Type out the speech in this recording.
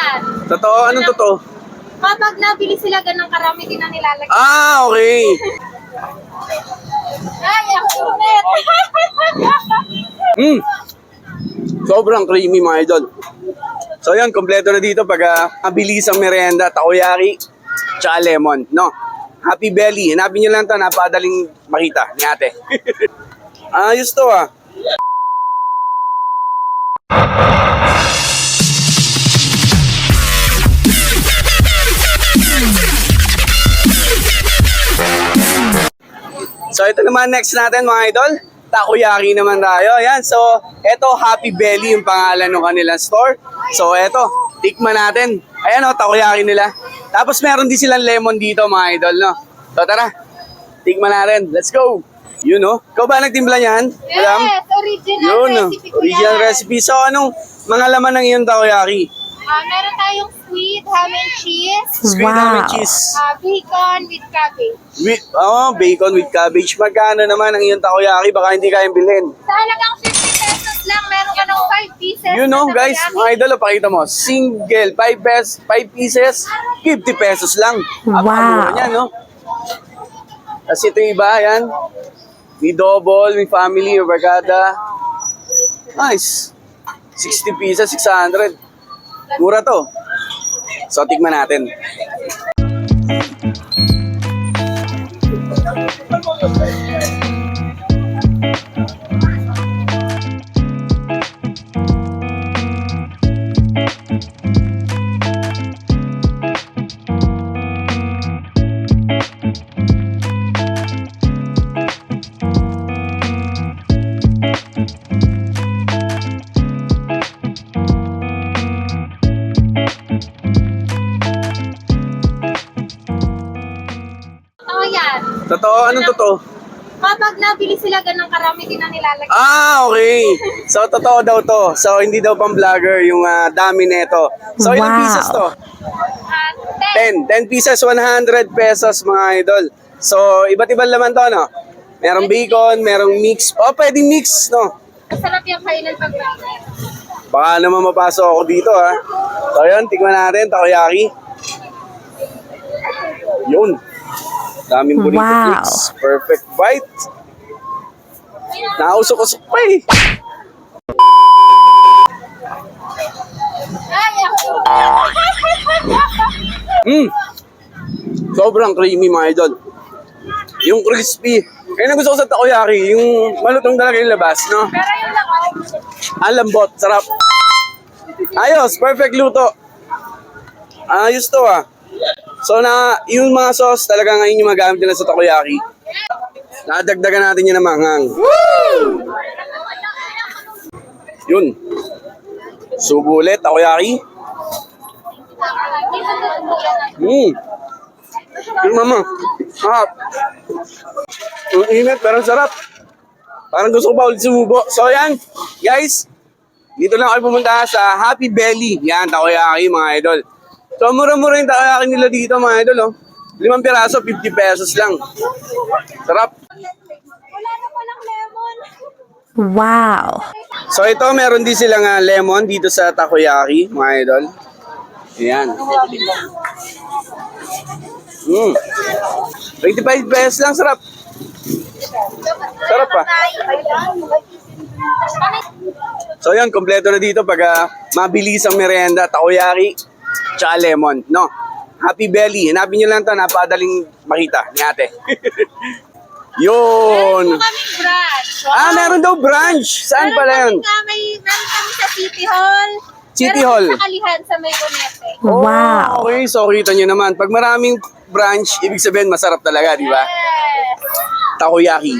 yan. Totoo? Anong totoo? Kapag nabili sila ganang karami din na nilalagay. Ah, okay. Ay, ang sulit. Sobrang creamy mga idol. So yan, kompleto na dito pag mabilis ang merienda, takoyaki, tsaka lemon, no? Happy Belly. Hanapin nyo lang to, napakadaling makita ni ate. Ayos to ah. So ito naman next natin mga idol, takoyaki naman tayo. Yan, so ito Happy Belly yung pangalan ng kanilang store. So ito, tikman natin. Ayan o, takoyaki nila. Tapos meron din silang lemon dito mga idol, no? So tara, tikman natin. Let's go! Yun o. Ikaw ba nagtimpla niyan? Yes, original Yun, recipe ko original yan. recipe. So anong mga laman ng iyong takoyaki? Meron tayong sweet ham and cheese, Sweet ham and cheese. bacon with cabbage. Bacon with cabbage. Magkano naman ang iyong takoyaki? Baka hindi kayang bilhin. Sa halagang 50 pesos lang, meron ka ng 5 pieces. You know na guys, takoyaki. mga idol, pakita mo. Single, 5 pieces, 50 pesos lang. Wow. Niya, no? Tapos ito iba, yan. May double, may family, may barkada. Nice. 60 pieces, 600. Mura to. So, tignan natin. Totoo yan. Totoo? Anong totoo? Kapag nabili sila ganang karami din na nilalagay. Okay. So, totoo daw to. So, hindi daw pang vlogger yung dami nito. So, ilang pieces to? 10. 10 pieces, 100 pesos mga idol. So, iba't ibang laman to, no? Merong bacon, merong mix. Pwedeng mix, no? Masarap yung kainan pag mainit. Baka naman mapasok ako dito, ha? So, yun, tignan natin, takoyaki. Yun. Daming burrito flakes. Perfect bite. Nausok-usok pa eh. Ay, ang Sobrang creamy mga idol. Yung crispy. Kaya na gusto ko sa takoyaki, yung malutong talaga yung labas, no? Pero yun lang, Ang lambot, sarap. Ayos, perfect luto. Ayos to ah. So yung mga sauce talaga ngayon yung magamit nila sa takoyaki. Nadagdagan natin yun ng manghang. Yun. Subo ulit, takoyaki. Yung mama. Sarap. Ang init pero sarap. Parang gusto ko pa ulit sumubo. So yan, guys. Dito lang kayo pumunta sa Happy Belly. Yan, takoyaki mga idol. So mura-mura yung takoyaki nila dito mga idol. 5 piraso, 50 pesos lang. Sarap. wala na palang lemon. Wow. So ito, meron din silang lemon dito sa takoyaki mga idol. Ayan. 25 pesos lang, sarap. Sarap pa. So yan, kompleto na dito pag mabilis ang merienda, takoyaki, tsaka lemon, no? Happy Belly. Hanapin nyo lang to, napakadaling makita ni ate. Yun. Meron po kaming branch. Meron daw branch. Saan pala yun? Meron kami sa City Hall. City Meron Hall. sa Kalihan sa May Bonete. Wow. Okay, so kita nyo naman. Pag maraming branch, ibig sabihin masarap talaga, di ba? Yes. Takoyaki.